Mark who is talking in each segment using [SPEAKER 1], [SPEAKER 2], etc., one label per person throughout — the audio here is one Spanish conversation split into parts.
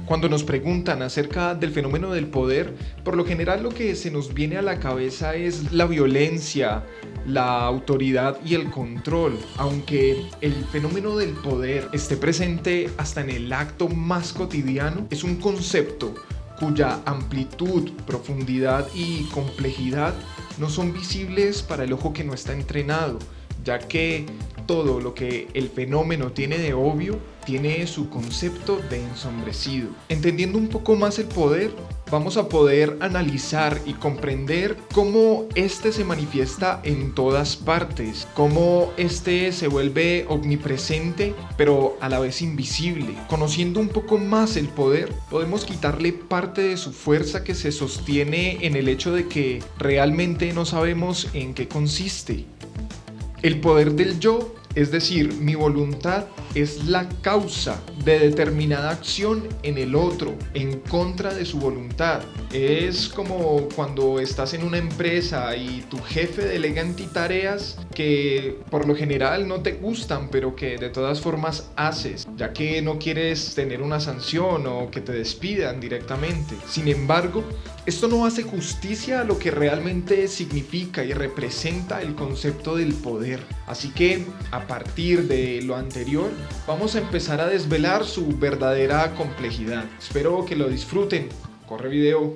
[SPEAKER 1] Cuando nos preguntan acerca del fenómeno del poder, por lo general lo que se nos viene a la cabeza es la violencia, la autoridad y el control, aunque el fenómeno del poder esté presente hasta en el acto más cotidiano. Es un concepto cuya amplitud, profundidad y complejidad no son visibles para el ojo que no está entrenado, ya que todo lo que el fenómeno tiene de obvio tiene su concepto de ensombrecido. Entendiendo un poco más el poder, vamos a poder analizar y comprender cómo este se manifiesta en todas partes, cómo este se vuelve omnipresente pero a la vez invisible. Conociendo un poco más el poder, podemos quitarle parte de su fuerza que se sostiene en el hecho de que realmente no sabemos en qué consiste. El poder del yo, es decir, mi voluntad, es la causa de determinada acción en el otro, en contra de su voluntad. Es como cuando estás en una empresa y tu jefe delega en ti tareas que por lo general no te gustan, pero que de todas formas haces, ya que no quieres tener una sanción o que te despidan directamente. Sin embargo, esto no hace justicia a lo que realmente significa y representa el concepto del poder. Así que, a partir de lo anterior, vamos a empezar a desvelar su verdadera complejidad. Espero que lo disfruten. Corre video.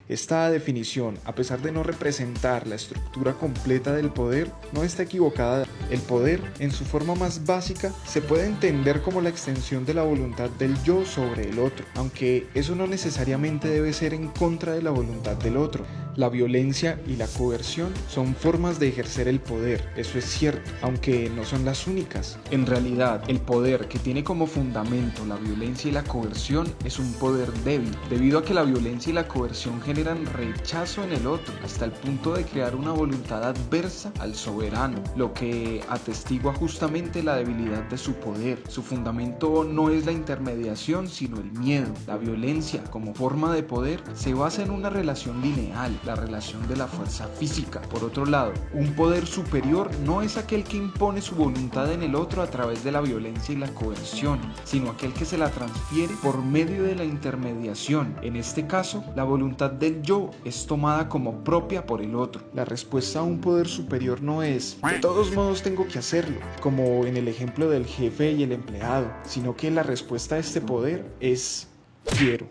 [SPEAKER 1] Esta definición, a pesar de no representar la estructura completa del poder, no está equivocada. El poder, en su forma más básica, se puede entender como la extensión de la voluntad del yo sobre el otro, aunque eso no necesariamente debe ser en contra de la voluntad del otro. La violencia y la coerción son formas de ejercer el poder, eso es cierto, aunque no son las únicas. En realidad, el poder que tiene como fundamento la violencia y la coerción es un poder débil, debido a que la violencia y la coerción generan rechazo en el otro, hasta el punto de crear una voluntad adversa al soberano, lo que atestigua justamente la debilidad de su poder. Su fundamento no es la intermediación, sino el miedo. La violencia, como forma de poder, se basa en una relación lineal, la relación de la fuerza física. Por otro lado, un poder superior no es aquel que impone su voluntad en el otro a través de la violencia y la coerción, sino aquel que se la transfiere por medio de la intermediación. En este caso, la voluntad del yo es tomada como propia por el otro. La respuesta a un poder superior no es "de todos modos tengo que hacerlo", como en el ejemplo del jefe y el empleado, sino que la respuesta a este poder es "quiero".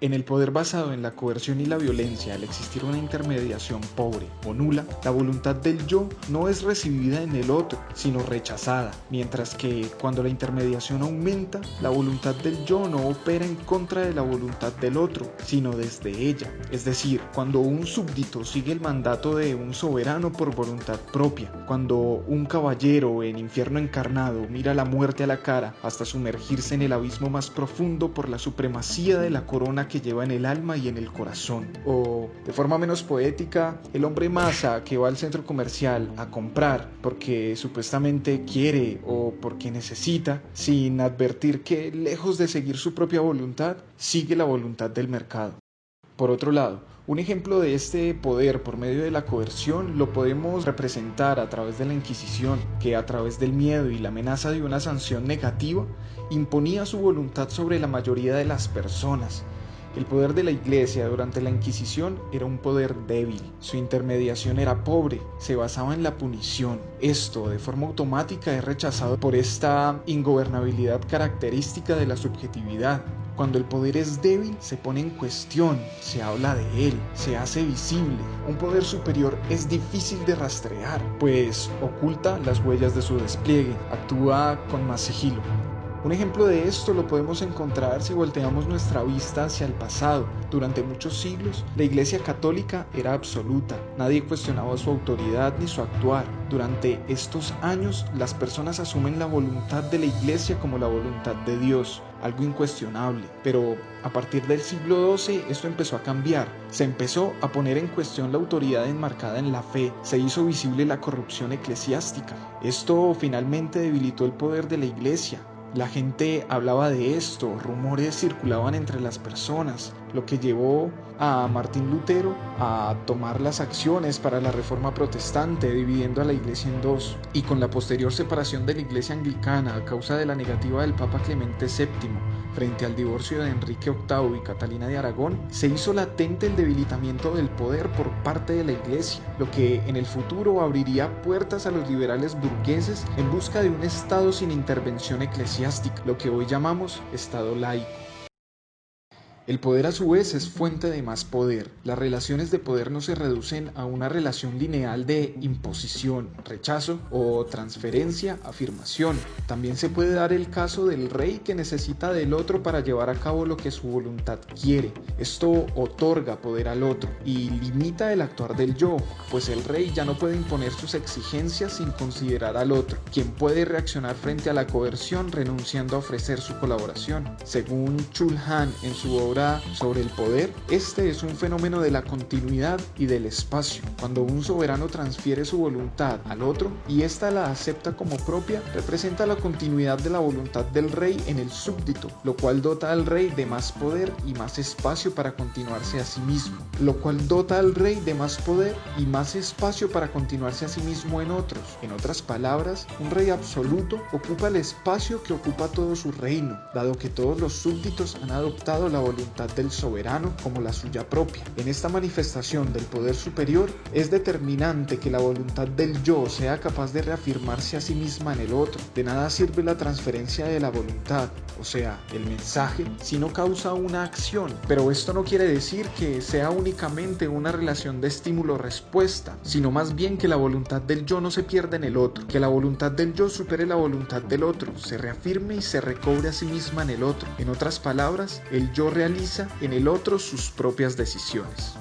[SPEAKER 1] En el poder basado en la coerción y la violencia, al existir una intermediación pobre o nula, la voluntad del yo no es recibida en el otro, sino rechazada, mientras que cuando la intermediación aumenta, la voluntad del yo no opera en contra de la voluntad del otro, sino desde ella. Es decir, cuando un súbdito sigue el mandato de un soberano por voluntad propia, cuando un caballero en infierno encarnado mira la muerte a la cara hasta sumergirse en el abismo más profundo por la supremacía de la corona que lleva en el alma y en el corazón. O, de forma menos poética, el hombre masa que va al centro comercial a comprar porque supuestamente quiere o porque necesita, sin advertir que, lejos de seguir su propia voluntad, sigue la voluntad del mercado. Por otro lado, un ejemplo de este poder por medio de la coerción lo podemos representar a través de la Inquisición, que a través del miedo y la amenaza de una sanción negativa, imponía su voluntad sobre la mayoría de las personas. El poder de la Iglesia durante la Inquisición era un poder débil, su intermediación era pobre, se basaba en la punición. Esto, de forma automática, es rechazado por esta ingobernabilidad característica de la subjetividad. Cuando el poder es débil, se pone en cuestión, se habla de él, se hace visible. Un poder superior es difícil de rastrear, pues oculta las huellas de su despliegue, actúa con más sigilo. Un ejemplo de esto lo podemos encontrar si volteamos nuestra vista hacia el pasado. Durante muchos siglos, la Iglesia Católica era absoluta. Nadie cuestionaba su autoridad ni su actuar. Durante estos años, las personas asumen la voluntad de la Iglesia como la voluntad de Dios, algo incuestionable. Pero a partir del siglo XII, esto empezó a cambiar. Se empezó a poner en cuestión la autoridad enmarcada en la fe. Se hizo visible la corrupción eclesiástica. Esto finalmente debilitó el poder de la Iglesia. La gente hablaba de esto, rumores circulaban entre las personas. lo que llevó a Martín Lutero a tomar las acciones para la Reforma Protestante, dividiendo a la Iglesia en dos, y con la posterior separación de la Iglesia Anglicana a causa de la negativa del Papa Clemente VII frente al divorcio de Enrique VIII y Catalina de Aragón, se hizo latente el debilitamiento del poder por parte de la Iglesia, lo que en el futuro abriría puertas a los liberales burgueses en busca de un Estado sin intervención eclesiástica, lo que hoy llamamos Estado laico. El poder a su vez es fuente de más poder. Las relaciones de poder no se reducen a una relación lineal de imposición, rechazo o transferencia, afirmación. También se puede dar el caso del rey que necesita del otro para llevar a cabo lo que su voluntad quiere. Esto otorga poder al otro y limita el actuar del yo, pues el rey ya no puede imponer sus exigencias sin considerar al otro, quien puede reaccionar frente a la coerción renunciando a ofrecer su colaboración. Según Chul Han en su obra sobre el poder, este es un fenómeno de la continuidad y del espacio. Cuando un soberano transfiere su voluntad al otro y ésta la acepta como propia, representa la continuidad de la voluntad del rey en el súbdito, lo cual dota al rey de más poder y más espacio para continuarse a sí mismo, en otros. En otras palabras, un rey absoluto ocupa el espacio que ocupa todo su reino, dado que todos los súbditos han adoptado la voluntad del soberano como la suya propia. En esta manifestación del poder superior es determinante que la voluntad del yo sea capaz de reafirmarse a sí misma en el otro. De nada sirve la transferencia de la voluntad, o sea, el mensaje, si no causa una acción. Pero esto no quiere decir que sea únicamente una relación de estímulo-respuesta, sino más bien que la voluntad del yo no se pierda en el otro, que la voluntad del yo supere la voluntad del otro, se reafirme y se recobre a sí misma en el otro. En otras palabras, el yo realiza en el otro sus propias decisiones.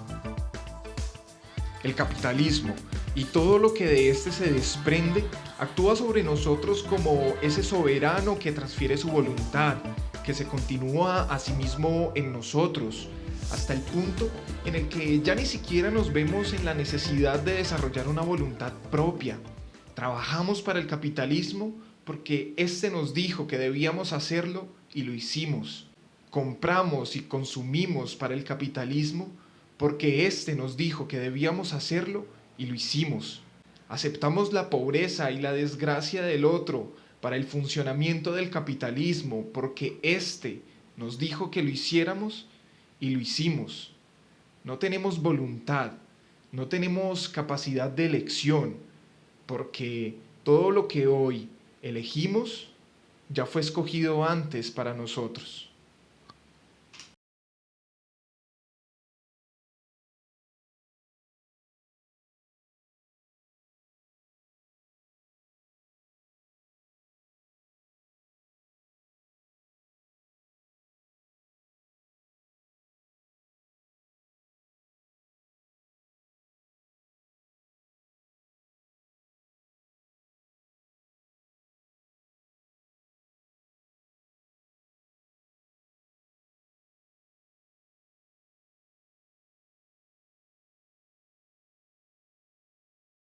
[SPEAKER 1] El capitalismo y todo lo que de este se desprende actúa sobre nosotros como ese soberano que transfiere su voluntad, que se continúa a sí mismo en nosotros, hasta el punto en el que ya ni siquiera nos vemos en la necesidad de desarrollar una voluntad propia. Trabajamos para el capitalismo porque éste nos dijo que debíamos hacerlo y lo hicimos. Compramos y consumimos para el capitalismo porque éste nos dijo que debíamos hacerlo y lo hicimos. Aceptamos la pobreza y la desgracia del otro para el funcionamiento del capitalismo porque éste nos dijo que lo hiciéramos y lo hicimos. No tenemos voluntad, no tenemos capacidad de elección, porque todo lo que hoy elegimos ya fue escogido antes para nosotros.